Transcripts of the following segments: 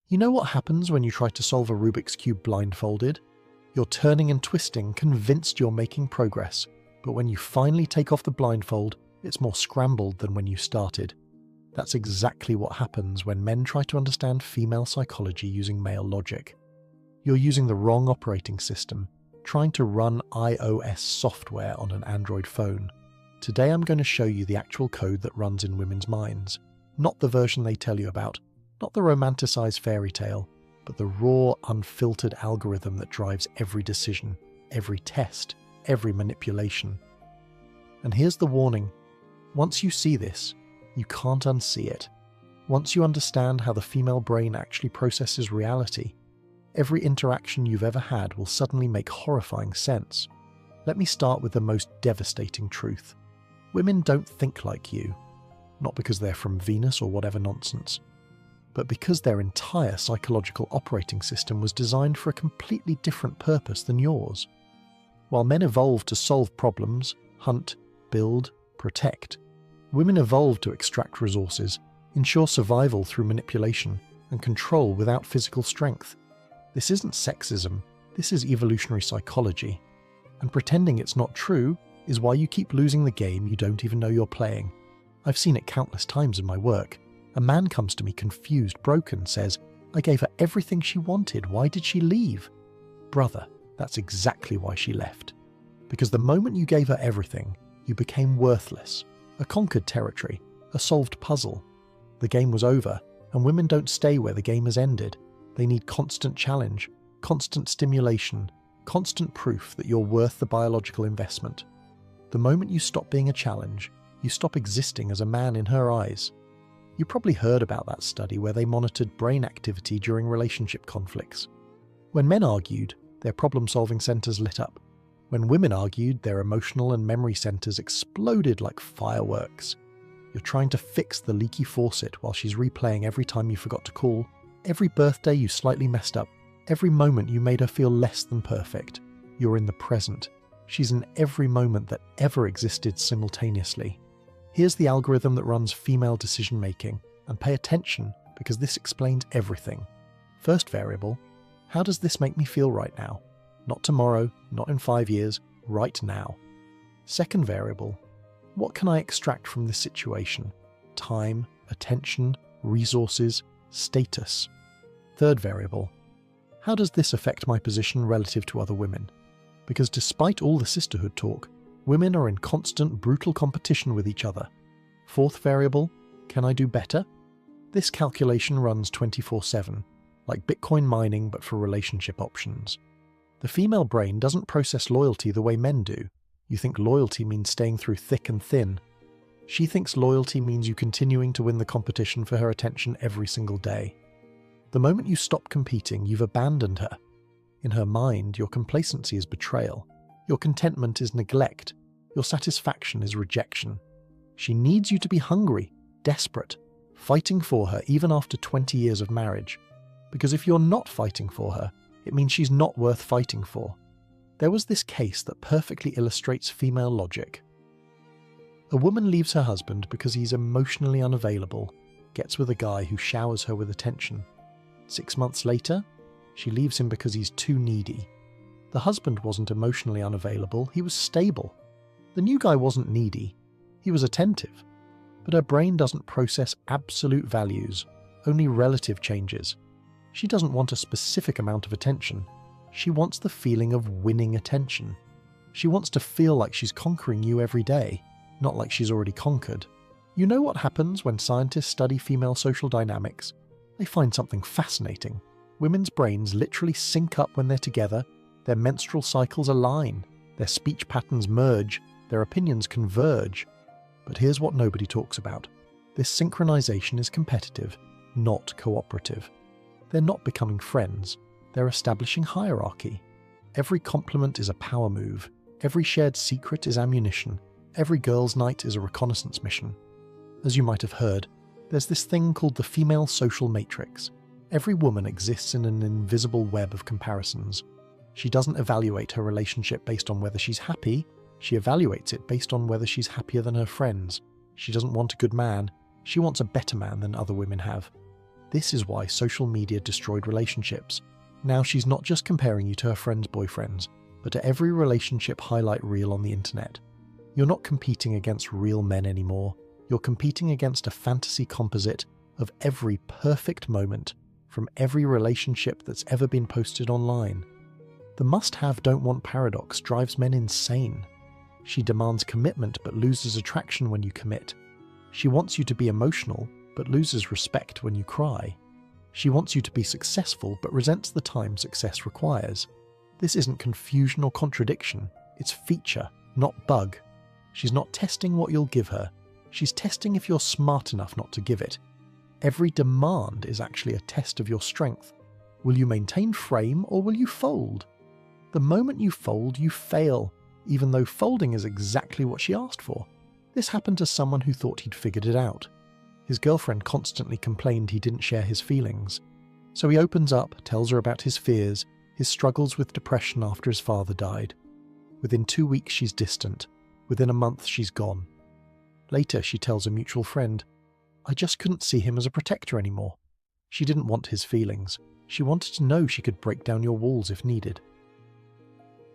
You know what happens when you try to solve a Rubik's Cube blindfolded? You're turning and twisting, convinced you're making progress, but when you finally take off the blindfold, it's more scrambled than when you started. That's exactly what happens when men try to understand female psychology using male logic. You're using the wrong operating system, trying to run iOS software on an Android phone. Today I'm going to show you the actual code that runs in women's minds, not the version they tell you about, not the romanticized fairy tale, but the raw, unfiltered algorithm that drives every decision, every test, every manipulation. And here's the warning. Once you see this, you can't unsee it. Once you understand how the female brain actually processes reality, every interaction you've ever had will suddenly make horrifying sense. Let me start with the most devastating truth. Women don't think like you, not because they're from Venus or whatever nonsense, but because their entire psychological operating system was designed for a completely different purpose than yours. While men evolved to solve problems, hunt, build, protect, women evolved to extract resources, ensure survival through manipulation, and control without physical strength. This isn't sexism, this is evolutionary psychology. And pretending it's not true is why you keep losing the game you don't even know you're playing. I've seen it countless times in my work. A man comes to me confused, broken, says, "I gave her everything she wanted, why did she leave?" Brother, that's exactly why she left. Because the moment you gave her everything, you became worthless, a conquered territory, a solved puzzle. The game was over, and women don't stay where the game has ended. They need constant challenge, constant stimulation, constant proof that you're worth the biological investment. The moment you stop being a challenge, you stop existing as a man in her eyes. You probably heard about that study where they monitored brain activity during relationship conflicts. When men argued, their problem-solving centers lit up. When women argued, their emotional and memory centers exploded like fireworks. You're trying to fix the leaky faucet while she's replaying every time you forgot to call, every birthday you slightly messed up, every moment you made her feel less than perfect. You're in the present. She's in every moment that ever existed simultaneously. Here's the algorithm that runs female decision-making, and pay attention because this explains everything. First variable, how does this make me feel right now? Not tomorrow, not in 5 years, right now. Second variable, what can I extract from this situation? Time, attention, resources, status. Third variable, how does this affect my position relative to other women? Because despite all the sisterhood talk, women are in constant, brutal competition with each other. Fourth variable, can I do better? This calculation runs 24/7, like Bitcoin mining but for relationship options. The female brain doesn't process loyalty the way men do. You think loyalty means staying through thick and thin. She thinks loyalty means you continuing to win the competition for her attention every single day. The moment you stop competing, you've abandoned her. In her mind, your complacency is betrayal. Your contentment is neglect. Your satisfaction is rejection. She needs you to be hungry, desperate, fighting for her even after 20 years of marriage. Because if you're not fighting for her, it means she's not worth fighting for. There was this case that perfectly illustrates female logic. A woman leaves her husband because he's emotionally unavailable, gets with a guy who showers her with attention. 6 months later, she leaves him because he's too needy. The husband wasn't emotionally unavailable, he was stable. The new guy wasn't needy, he was attentive. But her brain doesn't process absolute values, only relative changes. She doesn't want a specific amount of attention. She wants the feeling of winning attention. She wants to feel like she's conquering you every day, not like she's already conquered. You know what happens when scientists study female social dynamics? They find something fascinating. Women's brains literally sync up when they're together, their menstrual cycles align, their speech patterns merge, their opinions converge. But here's what nobody talks about. This synchronization is competitive, not cooperative. They're not becoming friends, they're establishing hierarchy. Every compliment is a power move, every shared secret is ammunition, every girls' night is a reconnaissance mission. As you might have heard, there's this thing called the female social matrix. Every woman exists in an invisible web of comparisons. She doesn't evaluate her relationship based on whether she's happy, she evaluates it based on whether she's happier than her friends. She doesn't want a good man, she wants a better man than other women have. This is why social media destroyed relationships. Now she's not just comparing you to her friends' boyfriends, but to every relationship highlight reel on the internet. You're not competing against real men anymore. You're competing against a fantasy composite of every perfect moment from every relationship that's ever been posted online. The must-have, don't-want paradox drives men insane. She demands commitment but loses attraction when you commit. She wants you to be emotional but loses respect when you cry. She wants you to be successful but resents the time success requires. This isn't confusion or contradiction, it's feature, not bug. She's not testing what you'll give her, she's testing if you're smart enough not to give it. Every demand is actually a test of your strength. Will you maintain frame or will you fold? The moment you fold, you fail, even though folding is exactly what she asked for. This happened to someone who thought he'd figured it out. His girlfriend constantly complained he didn't share his feelings. So he opens up, tells her about his fears, his struggles with depression after his father died. Within 2 weeks she's distant. Within a month she's gone. Later she tells a mutual friend, "I just couldn't see him as a protector anymore." She didn't want his feelings. She wanted to know she could break down your walls if needed.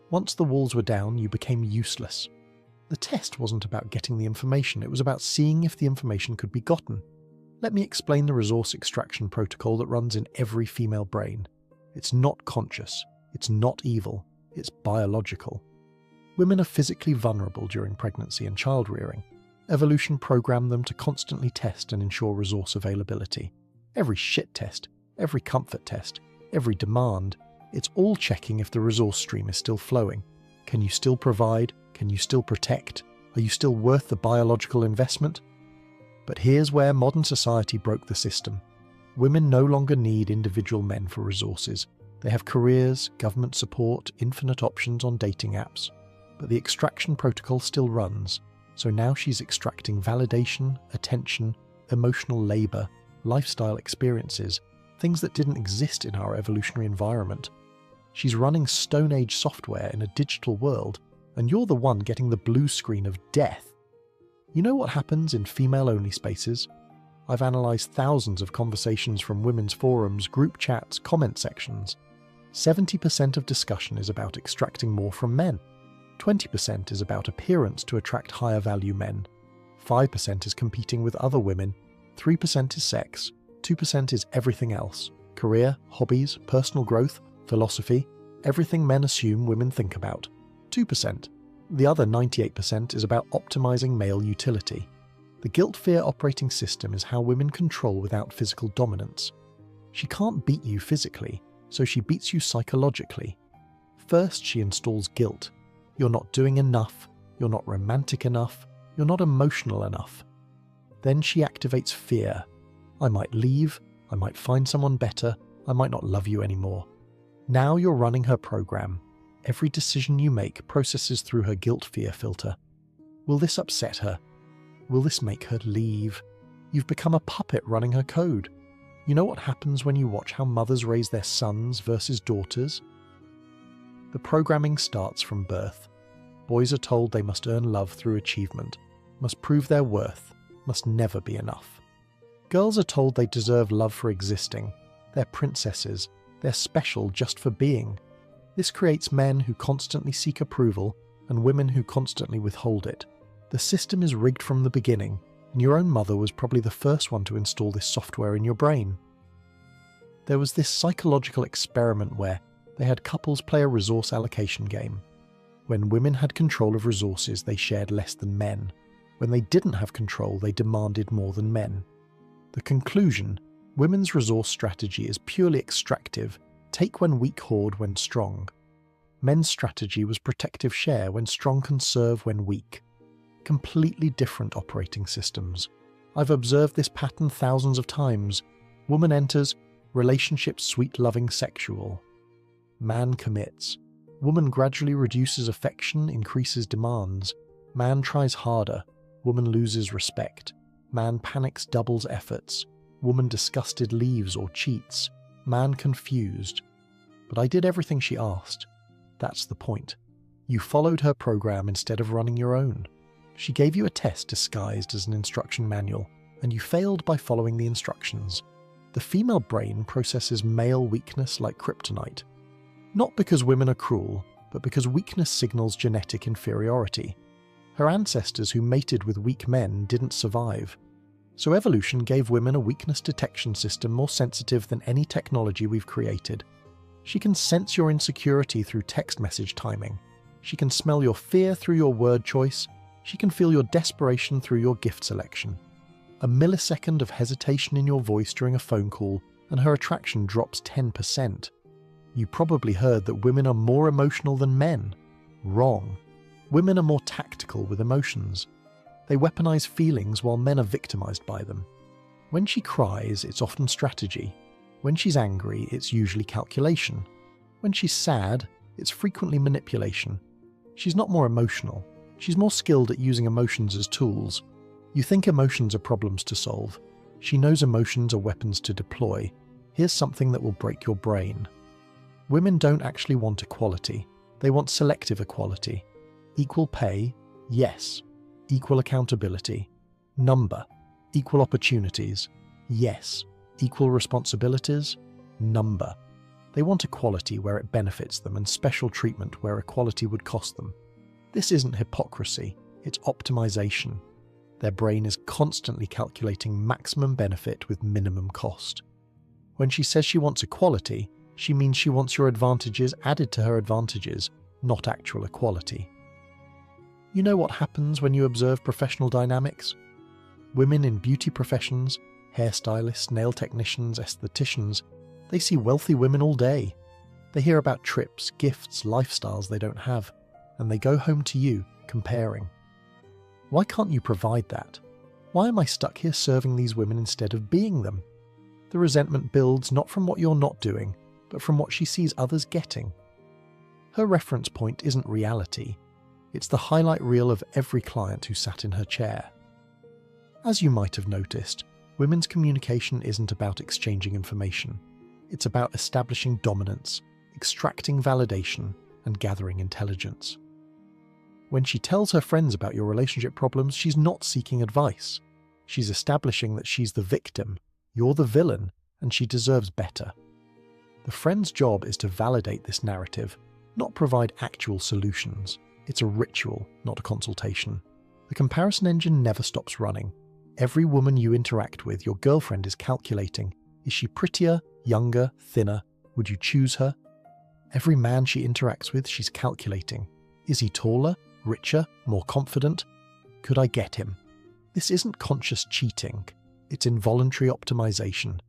Once the walls were down, you became useless. The test wasn't about getting the information, it was about seeing if the information could be gotten. Let me explain the resource extraction protocol that runs in every female brain. It's not conscious, it's not evil, it's biological. Women are physically vulnerable during pregnancy and child-rearing. Evolution programmed them to constantly test and ensure resource availability. Every shit test, every comfort test, every demand, it's all checking if the resource stream is still flowing. Can you still provide? Can you still protect? Are you still worth the biological investment? But here's where modern society broke the system. Women no longer need individual men for resources. They have careers, government support, infinite options on dating apps. But the extraction protocol still runs. So now she's extracting validation, attention, emotional labour, lifestyle experiences, things that didn't exist in our evolutionary environment. She's running Stone Age software in a digital world, and you're the one getting the blue screen of death. You know what happens in female-only spaces? I've analysed thousands of conversations from women's forums, group chats, comment sections. 70% of discussion is about extracting more from men. 20% is about appearance to attract higher value men. 5% is competing with other women. 3% is sex. 2% is everything else. Career, hobbies, personal growth, philosophy, everything men assume women think about. 2%. The other 98% is about optimizing male utility. The guilt-fear operating system is how women control without physical dominance. She can't beat you physically, so she beats you psychologically. First, she installs guilt. You're not doing enough, you're not romantic enough, you're not emotional enough. Then she activates fear. I might leave, I might find someone better, I might not love you anymore. Now you're running her program. Every decision you make processes through her guilt-fear filter. Will this upset her? Will this make her leave? You've become a puppet running her code. You know what happens when you watch how mothers raise their sons versus daughters? The programming starts from birth. Boys are told they must earn love through achievement, must prove their worth, must never be enough. Girls are told they deserve love for existing. They're princesses. They're special just for being. This creates men who constantly seek approval and women who constantly withhold it. The system is rigged from the beginning, and your own mother was probably the first one to install this software in your brain. There was this psychological experiment where they had couples play a resource allocation game. When women had control of resources, they shared less than men. When they didn't have control, they demanded more than men. The conclusion: women's resource strategy is purely extractive, take when weak, hoard when strong. Men's strategy was protective share when strong, conserve when weak. Completely different operating systems. I've observed this pattern thousands of times. Woman enters, relationship sweet, loving, sexual. Man commits. Woman gradually reduces affection, increases demands. Man tries harder. Woman loses respect. Man panics, doubles efforts. Woman disgusted leaves or cheats. Man confused. But I did everything she asked. That's the point. You followed her program instead of running your own. She gave you a test disguised as an instruction manual, and you failed by following the instructions. The female brain processes male weakness like kryptonite. Not because women are cruel, but because weakness signals genetic inferiority. Her ancestors who mated with weak men didn't survive. So evolution gave women a weakness detection system more sensitive than any technology we've created. She can sense your insecurity through text message timing. She can smell your fear through your word choice. She can feel your desperation through your gift selection. A millisecond of hesitation in your voice during a phone call, and her attraction drops 10%. You probably heard that women are more emotional than men. Wrong. Women are more tactical with emotions. They weaponize feelings while men are victimized by them. When she cries, it's often strategy. When she's angry, it's usually calculation. When she's sad, it's frequently manipulation. She's not more emotional. She's more skilled at using emotions as tools. You think emotions are problems to solve. She knows emotions are weapons to deploy. Here's something that will break your brain. Women don't actually want equality. They want selective equality. Equal pay? Yes. Equal accountability? Number. Equal opportunities? Yes. Equal responsibilities? Number. They want equality where it benefits them and special treatment where equality would cost them. This isn't hypocrisy, it's optimization. Their brain is constantly calculating maximum benefit with minimum cost. When she says she wants equality, she means she wants your advantages added to her advantages, not actual equality. You know what happens when you observe professional dynamics? Women in beauty professions, hairstylists, nail technicians, estheticians, they see wealthy women all day. They hear about trips, gifts, lifestyles they don't have, and they go home to you, comparing. Why can't you provide that? Why am I stuck here serving these women instead of being them? The resentment builds not from what you're not doing, but from what she sees others getting. Her reference point isn't reality. It's the highlight reel of every client who sat in her chair. As you might have noticed, women's communication isn't about exchanging information. It's about establishing dominance, extracting validation, and gathering intelligence. When she tells her friends about your relationship problems, she's not seeking advice. She's establishing that she's the victim, you're the villain, and she deserves better. The friend's job is to validate this narrative, not provide actual solutions. It's a ritual, not a consultation. The comparison engine never stops running. Every woman you interact with, your girlfriend is calculating. Is she prettier, younger, thinner? Would you choose her? Every man she interacts with, she's calculating. Is he taller, richer, more confident? Could I get him? This isn't conscious cheating. It's involuntary optimization.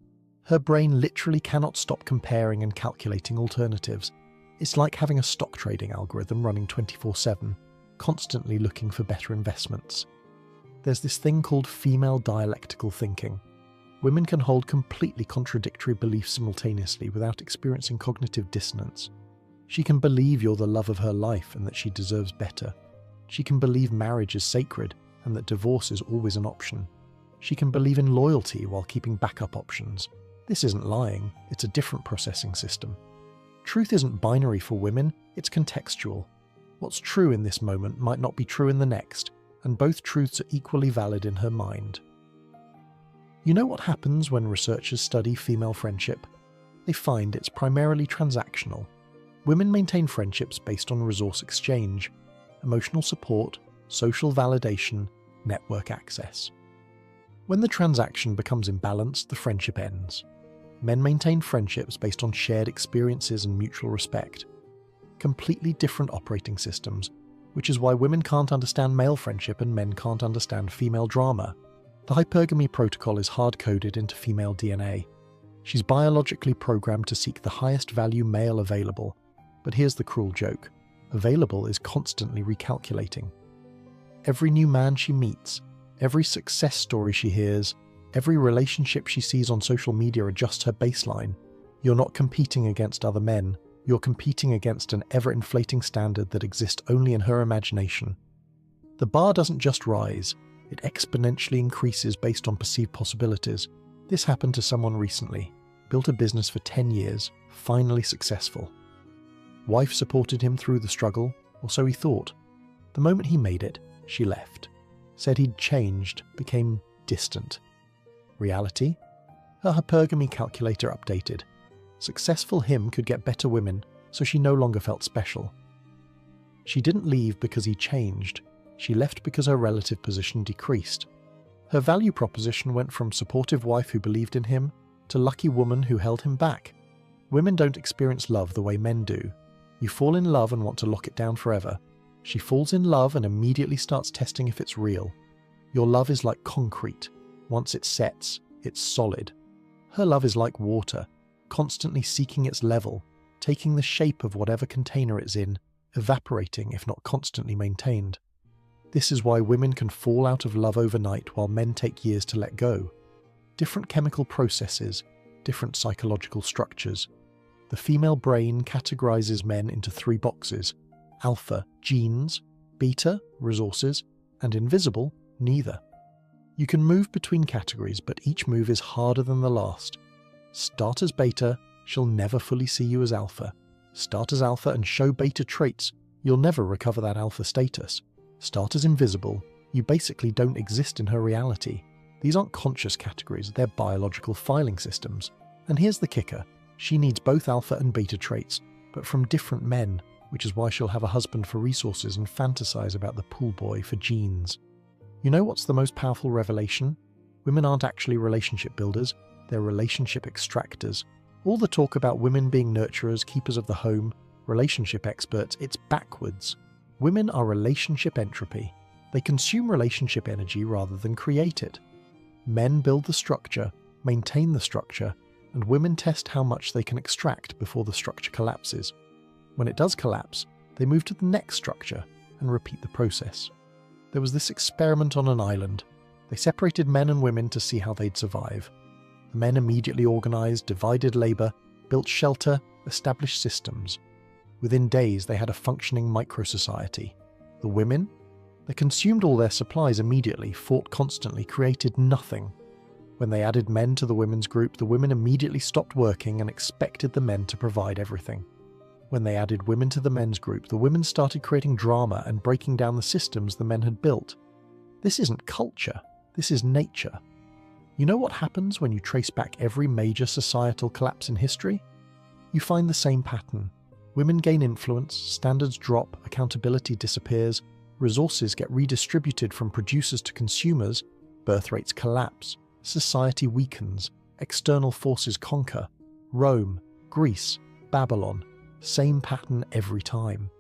Her brain literally cannot stop comparing and calculating alternatives. It's like having a stock trading algorithm running 24/7, constantly looking for better investments. There's this thing called female dialectical thinking. Women can hold completely contradictory beliefs simultaneously without experiencing cognitive dissonance. She can believe you're the love of her life and that she deserves better. She can believe marriage is sacred and that divorce is always an option. She can believe in loyalty while keeping backup options. This isn't lying, it's a different processing system. Truth isn't binary for women, it's contextual. What's true in this moment might not be true in the next, and both truths are equally valid in her mind. You know what happens when researchers study female friendship? They find it's primarily transactional. Women maintain friendships based on resource exchange, emotional support, social validation, network access. When the transaction becomes imbalanced, the friendship ends. Men maintain friendships based on shared experiences and mutual respect. Completely different operating systems, which is why women can't understand male friendship and men can't understand female drama. The hypergamy protocol is hard-coded into female DNA. She's biologically programmed to seek the highest value male available. But here's the cruel joke. Available is constantly recalculating. Every new man she meets, every success story she hears, every relationship she sees on social media adjusts her baseline. You're not competing against other men. You're competing against an ever-inflating standard that exists only in her imagination. The bar doesn't just rise, it exponentially increases based on perceived possibilities. This happened to someone recently. Built a business for 10 years, finally successful. Wife supported him through the struggle, or so he thought. The moment he made it, she left. Said he'd changed, became distant. Reality? Her hypergamy calculator updated. Successful him could get better women, so she no longer felt special. She didn't leave because he changed. She left because her relative position decreased. Her value proposition went from supportive wife who believed in him to lucky woman who held him back. Women don't experience love the way men do. You fall in love and want to lock it down forever. She falls in love and immediately starts testing if it's real. Your love is like concrete. Once it sets, it's solid. Her love is like water, constantly seeking its level, taking the shape of whatever container it's in, evaporating if not constantly maintained. This is why women can fall out of love overnight while men take years to let go. Different chemical processes, different psychological structures. The female brain categorizes men into 3 boxes: alpha, genes; beta, resources; and invisible, neither. You can move between categories, but each move is harder than the last. Start as beta, she'll never fully see you as alpha. Start as alpha and show beta traits, you'll never recover that alpha status. Start as invisible, you basically don't exist in her reality. These aren't conscious categories, they're biological filing systems. And here's the kicker, she needs both alpha and beta traits, but from different men, which is why she'll have a husband for resources and fantasize about the pool boy for genes. You know what's the most powerful revelation? Women aren't actually relationship builders, they're relationship extractors. All the talk about women being nurturers, keepers of the home, relationship experts, it's backwards. Women are relationship entropy. They consume relationship energy rather than create it. Men build the structure, maintain the structure, and women test how much they can extract before the structure collapses. When it does collapse, they move to the next structure and repeat the process. There was this experiment on an island. They separated men and women to see how they'd survive. The men immediately organized, divided labor, built shelter, established systems. Within days, they had a functioning micro-society. The women? They consumed all their supplies immediately, fought constantly, created nothing. When they added men to the women's group, the women immediately stopped working and expected the men to provide everything. When they added women to the men's group, the women started creating drama and breaking down the systems the men had built. This isn't culture, this is nature. You know what happens when you trace back every major societal collapse in history? You find the same pattern. Women gain influence, standards drop, accountability disappears, resources get redistributed from producers to consumers, birth rates collapse, society weakens, external forces conquer. Rome, Greece, Babylon, same pattern every time.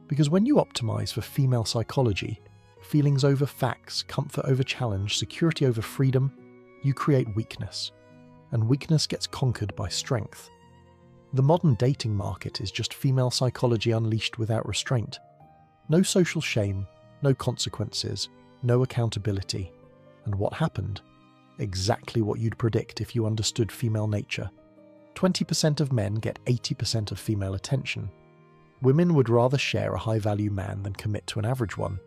Because when you optimize for female psychology, feelings over facts, comfort over challenge, security over freedom, you create weakness. And weakness gets conquered by strength. The modern dating market is just female psychology unleashed without restraint. No social shame, no consequences, no accountability. And what happened? Exactly what you'd predict if you understood female nature. 20% of men get 80% of female attention. Women would rather share a high-value man than commit to an average one.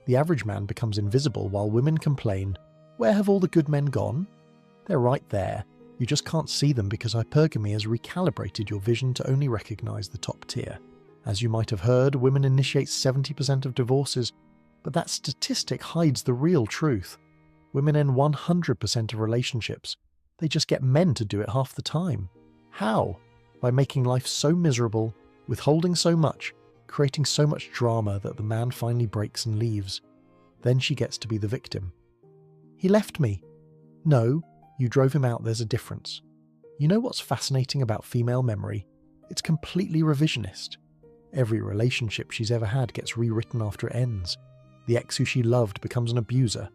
The average man becomes invisible while women complain, "Where have all the good men gone?" They're right there. You just can't see them because hypergamy has recalibrated your vision to only recognize the top tier. As you might have heard, women initiate 70% of divorces, but that statistic hides the real truth. Women end 100% of relationships. They just get men to do it half the time. How? By making life so miserable, withholding so much, creating so much drama that the man finally breaks and leaves. Then she gets to be the victim. "He left me." No, you drove him out, there's a difference. You know what's fascinating about female memory? It's completely revisionist. Every relationship she's ever had gets rewritten after it ends. The ex who she loved becomes an abuser.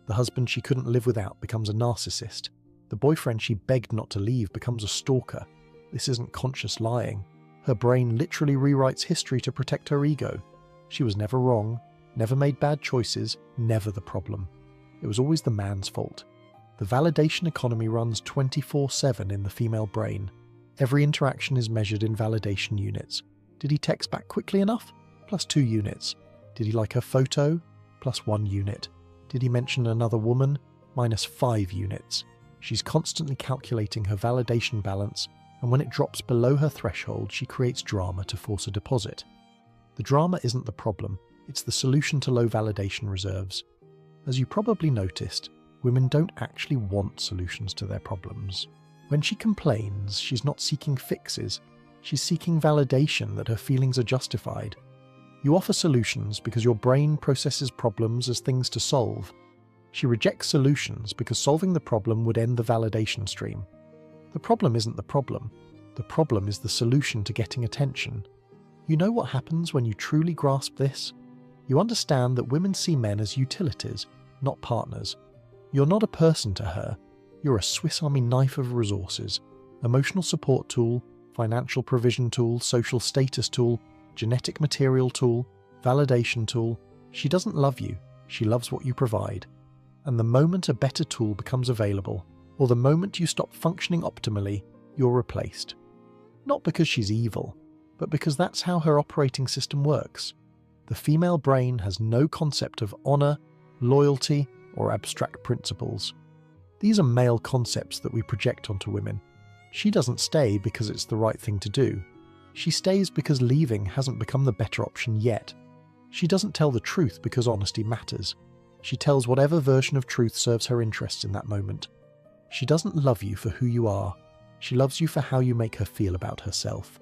The husband she couldn't live without becomes a narcissist. The boyfriend she begged not to leave becomes a stalker. This isn't conscious lying. Her brain literally rewrites history to protect her ego. She was never wrong, never made bad choices, never the problem. It was always the man's fault. The validation economy runs 24/7 in the female brain. Every interaction is measured in validation units. Did he text back quickly enough? +2 units. Did he like her photo? +1 unit. Did he mention another woman? -5 units. She's constantly calculating her validation balance, and when it drops below her threshold, she creates drama to force a deposit. The drama isn't the problem, it's the solution to low validation reserves. As you probably noticed, women don't actually want solutions to their problems. When she complains, she's not seeking fixes, she's seeking validation that her feelings are justified. You offer solutions because your brain processes problems as things to solve. She rejects solutions because solving the problem would end the validation stream. The problem isn't the problem is the solution to getting attention. You know what happens when you truly grasp this? You understand that women see men as utilities, not partners. You're not a person to her, you're a Swiss Army knife of resources, emotional support tool, financial provision tool, social status tool, genetic material tool, validation tool. She doesn't love you, she loves what you provide. And the moment a better tool becomes available, or the moment you stop functioning optimally, you're replaced. Not because she's evil, but because that's how her operating system works. The female brain has no concept of honor, loyalty, or abstract principles. These are male concepts that we project onto women. She doesn't stay because it's the right thing to do. She stays because leaving hasn't become the better option yet. She doesn't tell the truth because honesty matters. She tells whatever version of truth serves her interests in that moment. She doesn't love you for who you are. She loves you for how you make her feel about herself.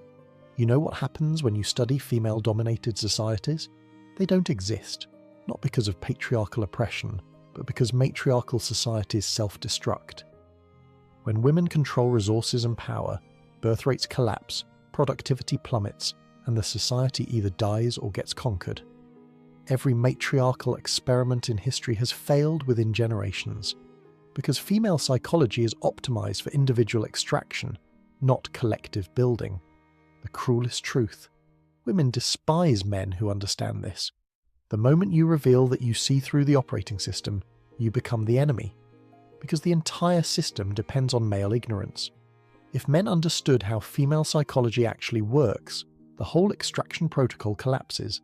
You know what happens when you study female-dominated societies? They don't exist, not because of patriarchal oppression, but because matriarchal societies self-destruct. When women control resources and power, birth rates collapse, productivity plummets, and the society either dies or gets conquered. Every matriarchal experiment in history has failed within generations, because female psychology is optimized for individual extraction, not collective building. The cruelest truth. Women despise men who understand this. The moment you reveal that you see through the operating system, you become the enemy. Because the entire system depends on male ignorance. If men understood how female psychology actually works, the whole extraction protocol collapses.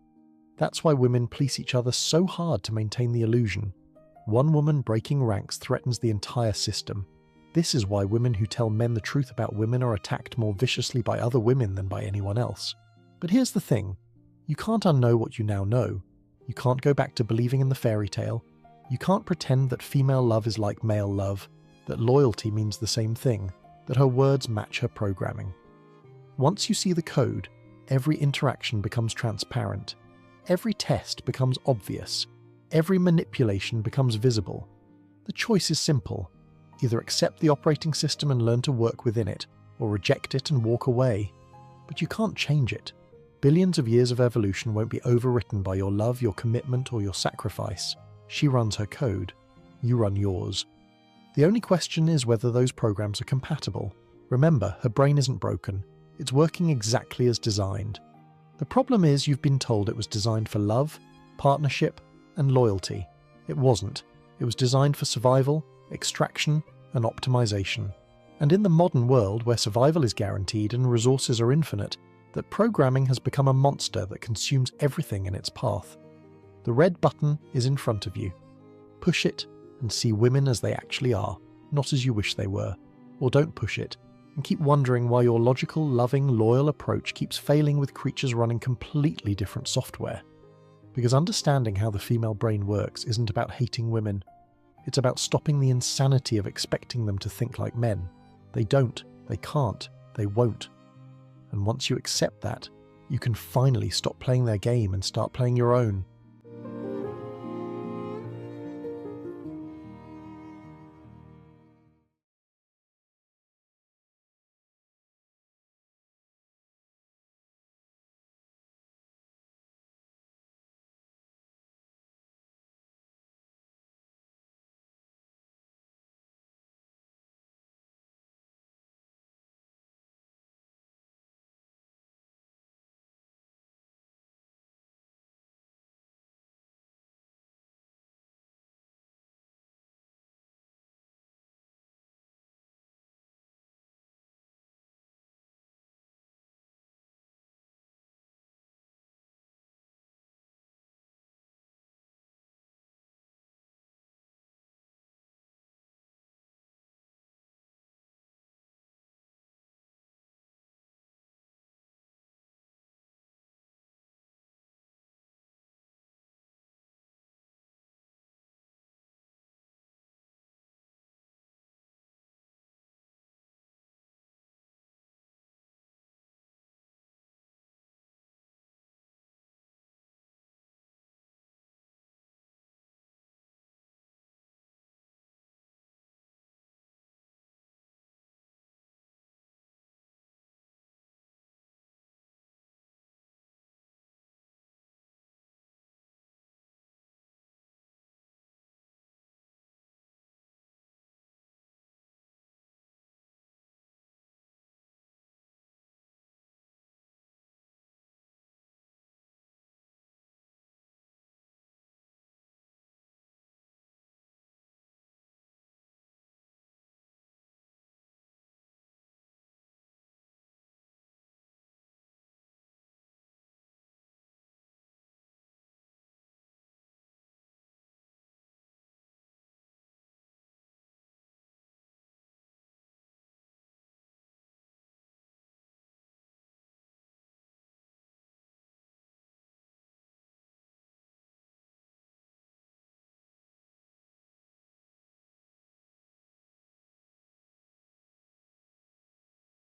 That's why women police each other so hard to maintain the illusion. One woman breaking ranks threatens the entire system. This is why women who tell men the truth about women are attacked more viciously by other women than by anyone else. But here's the thing. You can't unknow what you now know. You can't go back to believing in the fairy tale. You can't pretend that female love is like male love, that loyalty means the same thing, that her words match her programming. Once you see the code, every interaction becomes transparent. Every test becomes obvious. Every manipulation becomes visible. The choice is simple. Either accept the operating system and learn to work within it, or reject it and walk away. But you can't change it. Billions of years of evolution won't be overwritten by your love, your commitment, or your sacrifice. She runs her code. You run yours. The only question is whether those programs are compatible. Remember, her brain isn't broken. It's working exactly as designed. The problem is you've been told it was designed for love, partnership, and loyalty. It wasn't. It was designed for survival, extraction, and optimization. And in the modern world, where survival is guaranteed and resources are infinite, that programming has become a monster that consumes everything in its path. The red button is in front of you. Push it and see women as they actually are, not as you wish they were. Or don't push it and keep wondering why your logical, loving, loyal approach keeps failing with creatures running completely different software. Because understanding how the female brain works isn't about hating women. It's about stopping the insanity of expecting them to think like men. They don't, they can't, they won't. And once you accept that, you can finally stop playing their game and start playing your own.